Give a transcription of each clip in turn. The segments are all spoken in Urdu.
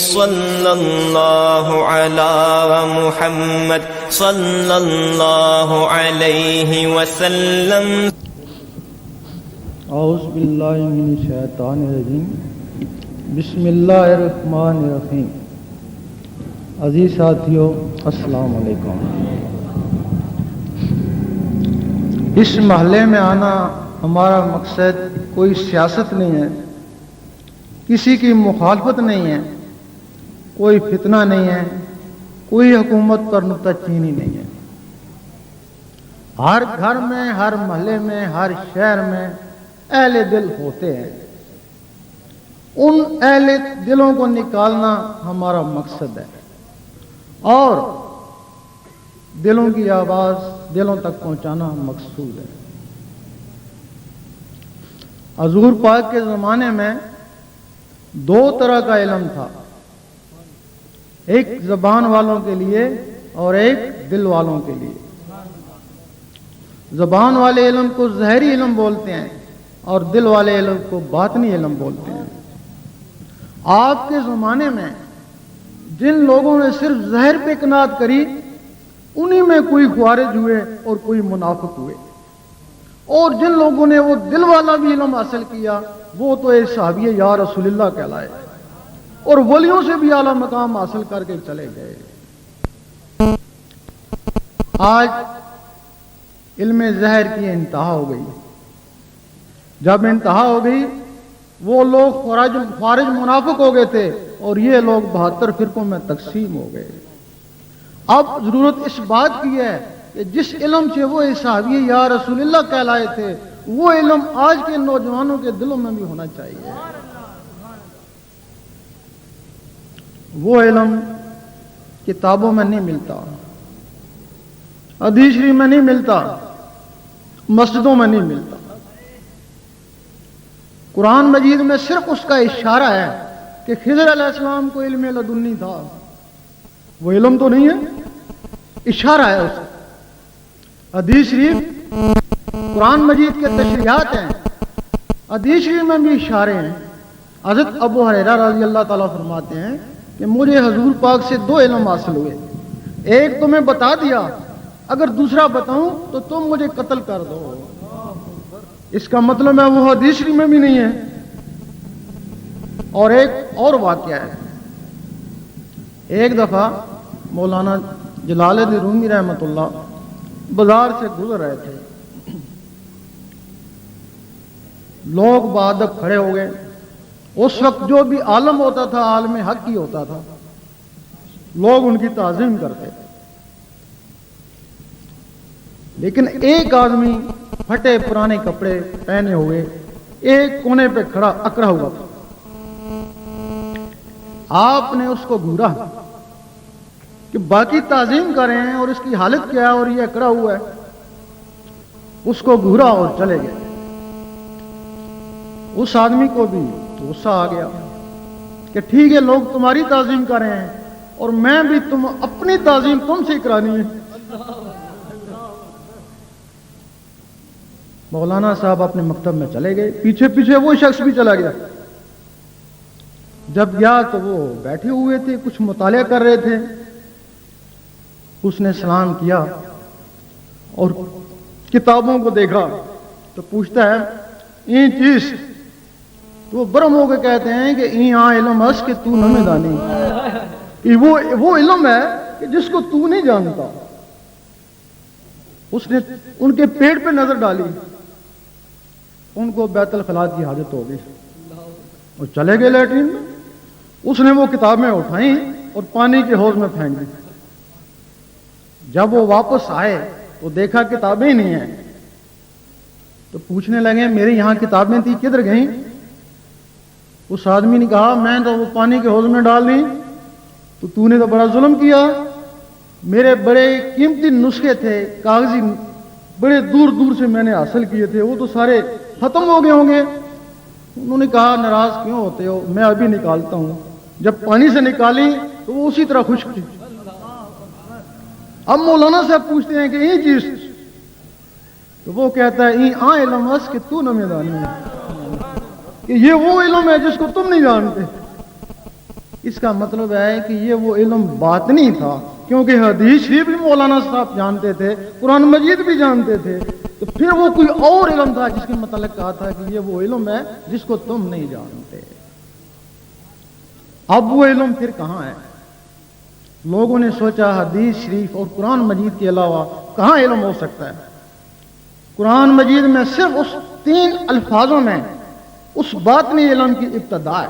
صلی اللہ علی محمد صلی اللہ علیہ وسلم۔ اعوذ باللہ من الشیطان الرجیم، بسم اللہ الرحمن الرحیم۔ عزیز ساتھیو، السلام علیکم۔ اس محلے میں آنا ہمارا مقصد کوئی سیاست نہیں ہے، کسی کی مخالفت نہیں ہے، کوئی فتنہ نہیں ہے، کوئی حکومت پر نکتہ چینی نہیں ہے۔ ہر گھر میں، ہر محلے میں، ہر شہر میں اہل دل ہوتے ہیں، ان اہل دلوں کو نکالنا ہمارا مقصد ہے اور دلوں کی آواز دلوں تک پہنچانا مقصود ہے۔ حضور پاک کے زمانے میں دو طرح کا علم تھا، ایک زبان والوں کے لیے اور ایک دل والوں کے لیے۔ زبان والے علم کو ظاہری علم بولتے ہیں اور دل والے علم کو باطنی علم بولتے ہیں۔ آپ کے زمانے میں جن لوگوں نے صرف ظاہر پہ قناعت کری، انہی میں کوئی خوارج ہوئے اور کوئی منافق ہوئے، اور جن لوگوں نے وہ دل والا بھی علم حاصل کیا، وہ تو ایک صحابی یا رسول اللہ کہلائے اور ولیوں سے بھی اعلیٰ مقام حاصل کر کے چلے گئے۔ آج علم ظاہر کی انتہا ہو گئی۔ جب انتہا ہو گئی، وہ لوگ خارج منافق ہو گئے تھے اور یہ لوگ 72 فرقوں میں تقسیم ہو گئے۔ اب ضرورت اس بات کی ہے کہ جس علم سے وہ صحابی یا رسول اللہ کہلائے تھے، وہ علم آج کے نوجوانوں کے دلوں میں بھی ہونا چاہیے۔ وہ علم کتابوں میں نہیں ملتا، حدیث شریف میں نہیں ملتا، مسجدوں میں نہیں ملتا۔ قرآن مجید میں صرف اس کا اشارہ ہے کہ خضر علیہ السلام کو علم لدنی تھا، وہ علم تو نہیں ہے، اشارہ ہے اس کا۔ حدیث شریف قرآن مجید کے تشریحات ہیں، حدیث شریف میں بھی اشارے ہیں۔ حضرت ابو ہریرہ رضی اللہ تعالیٰ فرماتے ہیں کہ مجھے حضور پاک سے دو علم حاصل ہوئے، ایک تمہیں بتا دیا، اگر دوسرا بتاؤں تو تم مجھے قتل کر دو۔ اس کا مطلب ہے وہ حدیث شریف میں بھی نہیں ہے۔ اور ایک اور واقعہ ہے، ایک دفعہ مولانا جلال الدین رومی رحمۃ اللہ بازار سے گزر رہے تھے، لوگ بادب کھڑے ہو گئے۔ اس وقت جو بھی عالم ہوتا تھا عالم حق ہی ہوتا تھا، لوگ ان کی تعظیم کرتے تھے، لیکن ایک آدمی پھٹے پرانے کپڑے پہنے ہوئے ایک کونے پہ کھڑا اکڑا ہوا تھا۔ آپ نے اس کو گھورا کہ باقی تعظیم کر رہے ہیں اور اس کی حالت کیا ہے اور یہ اکڑا ہوا ہے۔ اس کو گھورا اور چلے گئے۔ اس آدمی کو بھی غصہ آ گیا کہ ٹھیک ہے، لوگ تمہاری تعظیم کر رہے ہیں اور میں بھی اپنی تعظیم تم سے کرانی ہے۔ مولانا صاحب اپنے مکتب میں چلے گئے، پیچھے پیچھے وہ شخص بھی چلا گیا۔ جب گیا تو وہ بیٹھے ہوئے تھے، کچھ مطالعہ کر رہے تھے۔ اس نے سلام کیا اور کتابوں کو دیکھا تو پوچھتا ہے این چیز، تو وہ برم ہو کے کہتے ہیں کہ این آ علم اس کہ تو نہ دانی، وہ علم ہے کہ جس کو تو نہیں جانتا۔ اس نے ان کے پیٹ پہ نظر ڈالی، ان کو بیت الخلاء کی حاجت ہو گئی اور چلے گئے لیٹرین میں۔ اس نے وہ کتابیں اٹھائیں اور پانی کے حوض میں پھینک دی۔ جب وہ واپس آئے تو دیکھا کتابیں ہی نہیں ہیں، تو پوچھنے لگے میرے یہاں کتابیں تھی، کدھر گئیں؟ اس آدمی نے کہا میں تو وہ پانی کے حوض میں ڈال دی، تو نے تو بڑا ظلم کیا، میرے بڑے قیمتی نسخے تھے کاغذی، بڑے دور دور سے میں نے حاصل کیے تھے، وہ تو سارے ختم ہو گئے ہوں گے۔ انہوں نے کہا ناراض کیوں ہوتے ہو، میں ابھی نکالتا ہوں۔ جب پانی سے نکالی تو وہ اسی طرح خشک تھی۔ اب مولانا صاحب پوچھتے ہیں کہ یہ چیز، تو وہ کہتا ہے آ علم اس کہ تو نہ میدانی ہے، کہ یہ وہ علم ہے جس کو تم نہیں جانتے۔ اس کا مطلب ہے کہ یہ وہ علم باطنی تھا، کیونکہ حدیث شریف بھی مولانا صاحب جانتے تھے، قرآن مجید بھی جانتے تھے، تو پھر وہ کوئی اور علم تھا جس کے متعلق کہا تھا کہ یہ وہ علم ہے جس کو تم نہیں جانتے۔ اب وہ علم پھر کہاں ہے؟ لوگوں نے سوچا حدیث شریف اور قرآن مجید کے علاوہ کہاں علم ہو سکتا ہے؟ قرآن مجید میں صرف اس 3 الفاظوں میں اس باطنی علم کی ابتدا ہے،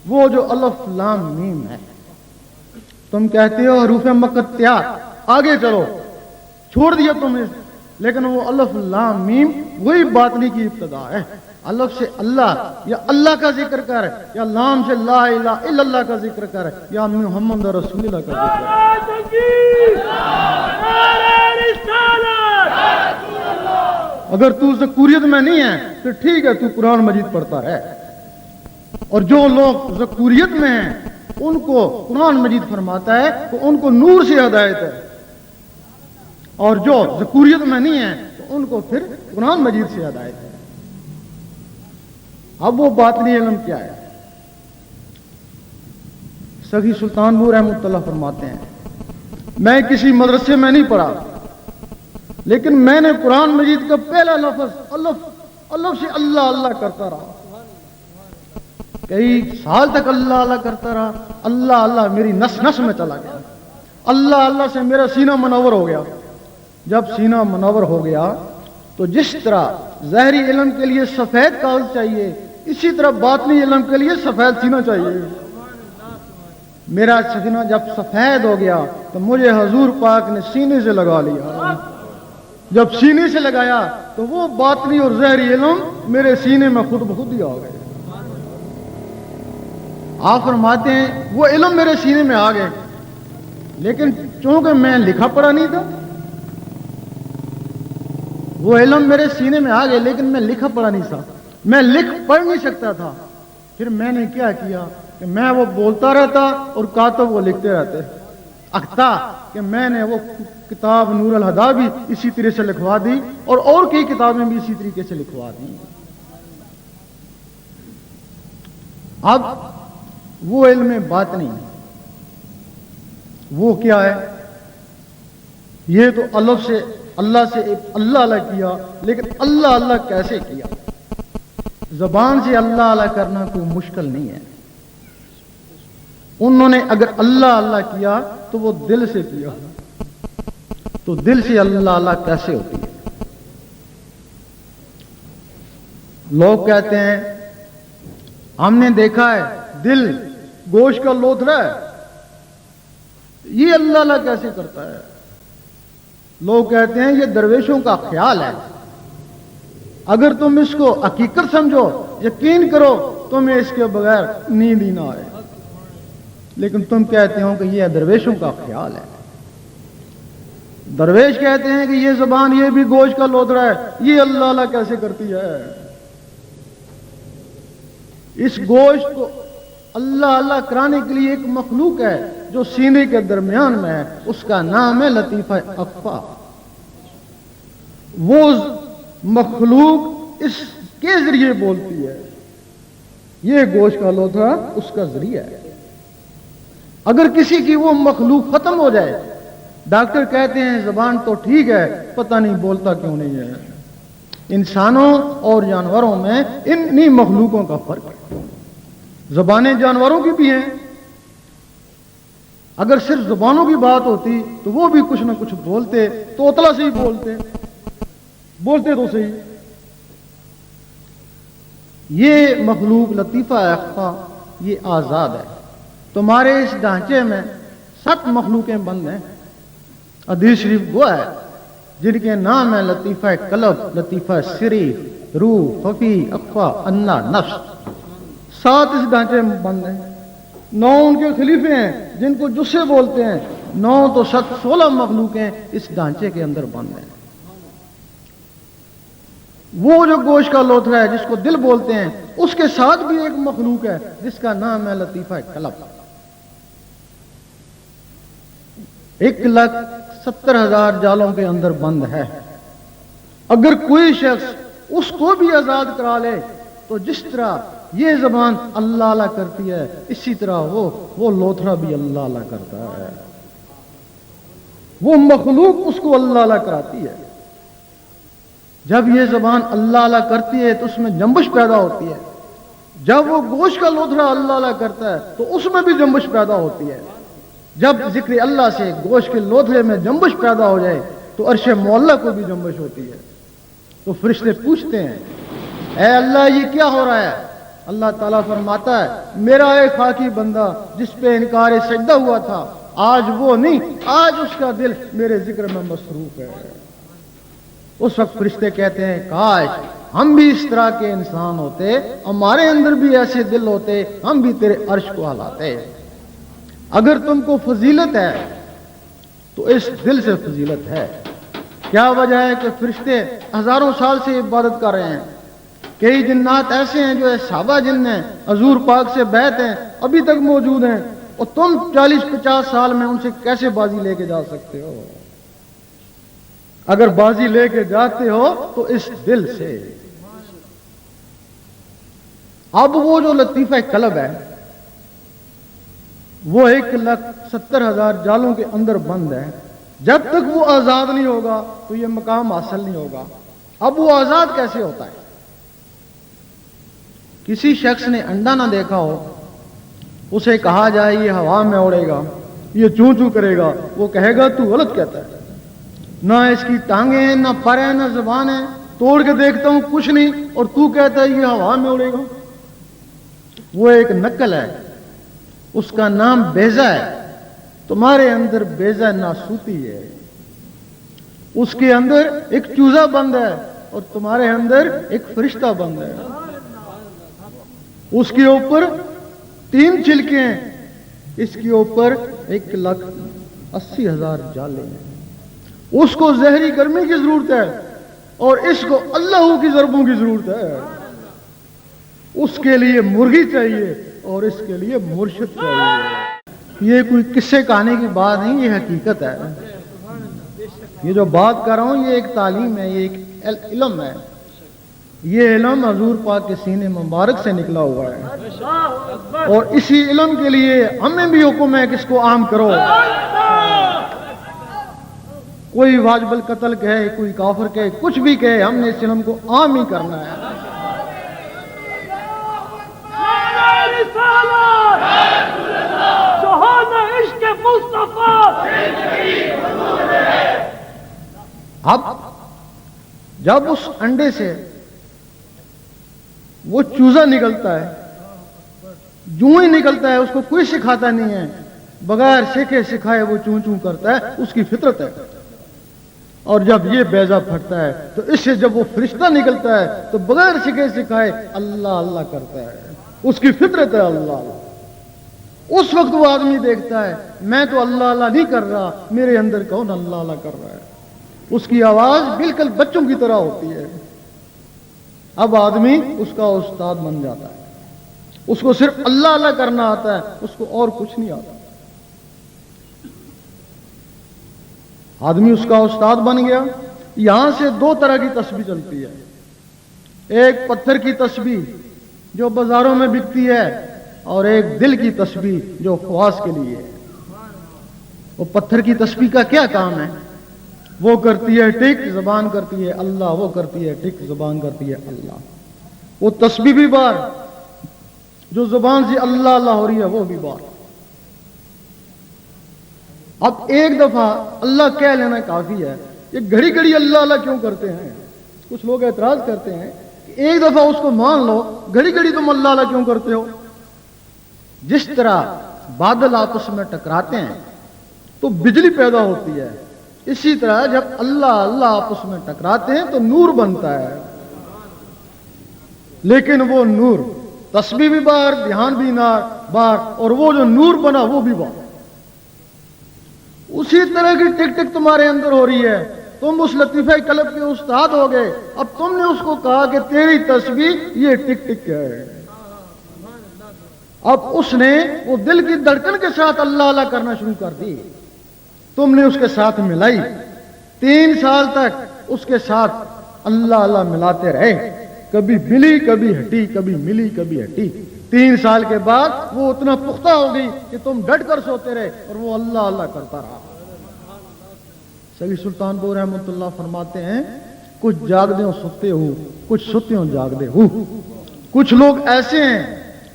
وہ جو الف لام میم ہے۔ تم کہتے ہو حروف مقطعات، آگے چلو، چھوڑ دیا تم نے، لیکن وہ الف لام میم وہی باطنی کی ابتدا ہے۔ الف سے اللہ یا اللہ کا ذکر کر، یا لام سے لا الہ الا اللہ کا ذکر کر، یا محمد رسول اللہ کا ذکر کر۔ اگر تو ذکوریت میں نہیں ہے تو ٹھیک ہے، تو قرآن مجید پڑھتا ہے، اور جو لوگ ذکوریت میں ہیں ان کو قرآن مجید فرماتا ہے کہ ان کو نور سے ہدایت ہے، اور جو ذکوریت میں نہیں ہے تو ان کو پھر قرآن مجید سے ہدایت ہے۔ اب وہ باطنی علم کیا ہے؟ سخی سلطان پور رحمۃ اللہ فرماتے ہیں، میں کسی مدرسے میں نہیں پڑھا، لیکن میں نے قرآن مجید کا پہلا لفظ الف سے اللہ اللہ کرتا رہا، کئی سال تک اللہ اللہ کرتا رہا، اللہ اللہ میری نس نس میں چلا گیا، اللہ اللہ سے میرا سینہ منور ہو گیا۔ جب سینہ منور ہو گیا تو جس طرح ظاہری علم کے لیے سفید کاغذ چاہیے، اسی طرح باطنی علم کے لیے سفید سینہ چاہیے۔ میرا سینہ جب سفید ہو گیا تو مجھے حضور پاک نے سینے سے لگا لیا، جب سینے سے لگایا تو وہ باطنی اور ظاہری علم میرے سینے میں خود بخود ہی آ گئے۔ آپ فرماتے ہیں وہ علم میرے سینے میں آ گئے، لیکن چونکہ میں لکھا پڑھا نہیں تھا، وہ علم میرے سینے میں آ گئے لیکن میں لکھا پڑھا نہیں تھا، میں لکھ پڑھ نہیں سکتا تھا۔ پھر میں نے کیا کیا کہ میں وہ بولتا رہتا اور کاتب وہ لکھتے رہتے، اختا کہ میں نے وہ کتاب نور الہدا بھی اسی طرح سے لکھوا دی، اور کئی کتابیں بھی اسی طریقے سے لکھوا دی۔ اب وہ علم باطنی وہ کیا ہے؟ یہ تو الف سے اللہ سے اللہ اللہ کیا، لیکن اللہ اللہ کیسے کیا؟ زبان سے اللہ اللہ کرنا کوئی مشکل نہیں ہے، انہوں نے اگر اللہ اللہ کیا تو وہ دل سے کیا، تو دل سے اللہ اللہ کیسے ہوتی ہے؟ لوگ کہتے ہیں ہم نے دیکھا ہے دل گوشت کا لوتھڑا ہے، یہ اللہ اللہ کیسے کرتا ہے؟ لوگ کہتے ہیں یہ درویشوں کا خیال ہے، اگر تم اس کو حقیقت سمجھو، یقین کرو، تمہیں اس کے بغیر نیند ہی نہ آئے، لیکن تم کہتے ہو کہ یہ درویشوں کا خیال ہے۔ درویش کہتے ہیں کہ یہ زبان یہ بھی گوشت کا لوتھڑا ہے، یہ اللہ اللہ کیسے کرتی ہے؟ اس گوشت کو اللہ اللہ کرانے کے لیے ایک مخلوق ہے جو سینے کے درمیان میں ہے، اس کا نام ہے لطیفہ اخفا۔ وہ مخلوق اس کے ذریعے بولتی ہے، یہ گوشت کا لوتھڑا اس کا ذریعہ ہے۔ اگر کسی کی وہ مخلوق ختم ہو جائے، ڈاکٹر کہتے ہیں زبان تو ٹھیک ہے، پتہ نہیں بولتا کیوں نہیں ہے۔ انسانوں اور جانوروں میں انہی مخلوقوں کا فرق ہے، زبانیں جانوروں کی بھی ہیں، اگر صرف زبانوں کی بات ہوتی تو وہ بھی کچھ نہ کچھ بولتے، توتلا سے ہی بولتے تو صحیح۔ یہ مخلوق لطیفہ اخفا یہ آزاد ہے۔ تمہارے اس ڈھانچے میں 7 مخلوقیں بند ہیں، حدیث شریف وہ ہے جن کے نام ہے لطیفہ قلب، لطیفہ سری، روح، خفی، اخفا، انا، نفس۔ 7 اس ڈھانچے میں بند ہیں، 9 ان کے خلیفے ہیں جن کو جسے بولتے ہیں، 9 تو 16 مخلوقیں اس ڈھانچے کے اندر بند ہیں۔ وہ جو گوشت کا لوتھڑا ہے جس کو دل بولتے ہیں، اس کے ساتھ بھی ایک مخلوق ہے جس کا نام ہے لطیفہ قلب۔ 1,70,000 جالوں کے اندر بند ہے۔ اگر کوئی شخص اس کو بھی آزاد کرا لے تو جس طرح یہ زبان اللہ اللہ کرتی ہے، اسی طرح وہ لوتھڑا بھی اللہ اللہ کرتا ہے، وہ مخلوق اس کو اللہ اللہ کراتی ہے۔ جب یہ زبان اللہ اللہ کرتی ہے تو اس میں جنبش پیدا ہوتی ہے، جب وہ گوشت کا لوتھڑا اللہ اللہ کرتا ہے تو اس میں بھی جنبش پیدا ہوتی ہے۔ جب ذکر اللہ سے گوشت کے لوتھڑے میں جنبش پیدا ہو جائے تو عرش معلیٰ کو بھی جنبش ہوتی ہے۔ تو فرشتے پوچھتے ہیں اے اللہ یہ کیا ہو رہا ہے؟ اللہ تعالیٰ فرماتا ہے میرا ایک خاکی بندہ جس پہ انکار سجدہ ہوا تھا، آج وہ نہیں، آج اس کا دل میرے ذکر میں مصروف ہے۔ اس وقت فرشتے کہتے ہیں کاش ہم بھی اس طرح کے انسان ہوتے، ہمارے اندر بھی ایسے دل ہوتے، ہم بھی تیرے عرش کو ہلاتے۔ اگر تم کو فضیلت ہے تو اس دل سے فضیلت ہے۔ کیا وجہ ہے کہ فرشتے ہزاروں سال سے عبادت کر رہے ہیں؟ کئی جنات ایسے ہیں جو صحابہ جن ہیں، حضور پاک سے بیعت ہیں، ابھی تک موجود ہیں، اور تم 40-50 سال میں ان سے کیسے بازی لے کے جا سکتے ہو؟ اگر بازی لے کے جاتے ہو تو اس دل سے۔ اب وہ جو لطیفہ قلب ہے وہ 1,70,000 جالوں کے اندر بند ہے، جب تک وہ آزاد نہیں ہوگا تو یہ مقام حاصل نہیں ہوگا۔ اب وہ آزاد کیسے ہوتا ہے؟ کسی شخص نے انڈا نہ دیکھا ہو، اسے کہا جائے یہ ہوا میں اڑے گا، یہ چوں چوں کرے گا، وہ کہے گا تو غلط کہتا ہے، نہ اس کی ٹانگیں ہیں، نہ پر ہیں، نہ زبان ہے، توڑ کے دیکھتا ہوں کچھ نہیں، اور تو کہتا ہے یہ ہوا میں اڑے گا۔ وہ ایک نقل ہے، اس کا نام بیضہ ہے۔ تمہارے اندر بیضہ ناسوتی ہے، اس کے اندر ایک چوزا بند ہے، اور تمہارے اندر ایک فرشتہ بند ہے۔ اس کے اوپر 3 چھلکے ہیں، اس کے اوپر 1,80,000 جالے ہیں۔ اس کو زہری گرمی کی ضرورت ہے اور اس کو اللہ کی ضربوں کی ضرورت ہے۔ اس کے لیے مرغی چاہیے اور اس کے لیے مرشد چاہیے۔ یہ کوئی قصے کہانی کی بات نہیں، یہ حقیقت ہے۔ یہ جو بات کر رہا ہوں یہ ایک تعلیم ہے، یہ ایک علم ہے۔ یہ علم حضور پاک کے سینے مبارک سے نکلا ہوا ہے، اور اسی علم کے لیے ہمیں بھی حکم ہے کہ اس کو عام کرو۔ کوئی واجب القتل کہے، کوئی کافر کہے، کچھ بھی کہے، ہم نے اس علم کو عام ہی کرنا ہے۔ اب جب اس انڈے سے وہ چوزا نکلتا ہے، جو ہی نکلتا ہے اس کو کوئی سکھاتا نہیں ہے، بغیر سیکھے سکھائے وہ چوں چوں کرتا ہے، اس کی فطرت ہے۔ اور جب یہ بیضہ پھٹتا ہے تو اس سے جب وہ فرشتہ نکلتا ہے تو بغیر سیکھے سکھائے اللہ اللہ کرتا ہے، اس کی فطرت ہے اللہ اللہ۔ اس وقت وہ آدمی دیکھتا ہے میں تو اللہ اللہ نہیں کر رہا، میرے اندر کون اللہ اللہ کر رہا ہے۔ اس کی آواز بالکل بچوں کی طرح ہوتی ہے۔ اب آدمی اس کا استاد بن جاتا ہے، اس کو صرف اللہ اللہ کرنا آتا ہے، اس کو اور کچھ نہیں آتا۔ آدمی اس کا استاد بن گیا۔ یہاں سے 2 طرح کی تسبیح چلتی ہے، ایک پتھر کی تسبیح جو بازاروں میں بکتی ہے، اور ایک دل کی تسبیح جو خواص کے لیے ہے۔ وہ پتھر کی تسبیح کا کیا کام ہے؟ وہ کرتی ہے ٹک، زبان کرتی ہے اللہ، وہ کرتی ہے ٹک، زبان کرتی ہے اللہ۔ وہ تسبیح بھی بار، جو زبان سے اللہ اللہ ہو رہی ہے وہ بھی بار۔ اب ایک دفعہ اللہ کہہ لینا کافی ہے، یہ گھڑی گھڑی اللہ اللہ کیوں کرتے ہیں؟ کچھ لوگ اعتراض کرتے ہیں کہ ایک دفعہ اس کو مان لو، گھڑی گھڑی تم اللہ اللہ کیوں کرتے ہو؟ جس طرح بادل آپس میں ٹکراتے ہیں تو بجلی پیدا ہوتی ہے، اسی طرح جب اللہ اللہ آپس میں ٹکراتے ہیں تو نور بنتا ہے۔ لیکن وہ نور تسبیح بھی بار، دھیان بھی بار، اور وہ جو نور بنا وہ بھی بار۔ اسی طرح کی ٹک ٹک تمہارے اندر ہو رہی ہے، تم اس لطیفہ قلب کے استاد ہو گئے۔ اب تم نے اس کو کہا کہ تیری تسبیح یہ ٹک ٹک ہے۔ اب اس نے وہ دل کی دھڑکن کے ساتھ اللہ اللہ کرنا شروع کر دی، تم نے اس کے ساتھ ملائی، 3 سال تک اس کے ساتھ اللہ اللہ ملاتے رہے، کبھی ملی کبھی ہٹی، کبھی ملی کبھی ہٹی۔ 3 سال کے بعد وہ اتنا پختہ ہو گئی کہ تم ڈٹ کر سوتے رہے اور وہ اللہ اللہ کرتا رہا۔ سیدی سلطان بو رحمۃ اللہ فرماتے ہیں کچھ جاگدے ہو ستے ہو، کچھ ستے ہو جاگدے ہو۔ کچھ لوگ ایسے ہیں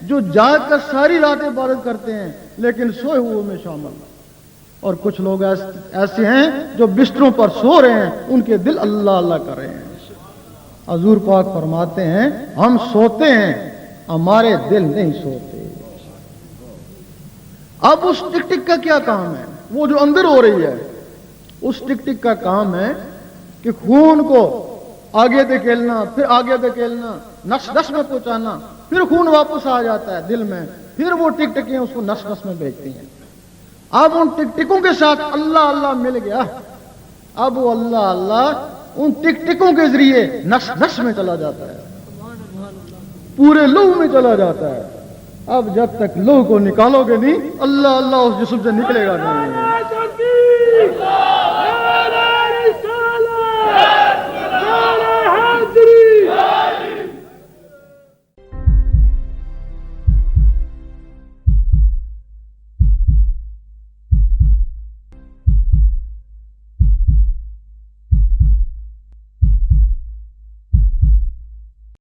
جو جاگ کر ساری رات عبادت کرتے ہیں لیکن سوئے ہوئے میں شامل، اور کچھ لوگ ایسے ہیں جو بستروں پر سو رہے ہیں، ان کے دل اللہ اللہ کر رہے ہیں۔ حضور پاک فرماتے ہیں ہم سوتے ہیں، ہمارے دل نہیں سوتے۔ اب اس ٹک ٹک کا کیا کام ہے؟ وہ جو اندر ہو رہی ہے، اس ٹک ٹک کا کام ہے کہ خون کو آگے دھکیلنا، پھر آگے دھکیلنا، نس نس میں پہنچانا، پھر خون واپس آ جاتا ہے دل میں، پھر وہ ٹک ٹکیں اس کو نس نس میں بھیجتی ہیں۔ اب ان ٹک ٹکوں کے ساتھ اللہ اللہ مل گیا، اب وہ اللہ اللہ ان ٹک ٹکوں کے ذریعے نس نس میں چلا جاتا ہے، پورے لوح میں چلا جاتا ہے۔ اب جب تک لوح کو نکالو گے نہیں، اللہ اللہ اس جسم سے نکلے گا نہیں۔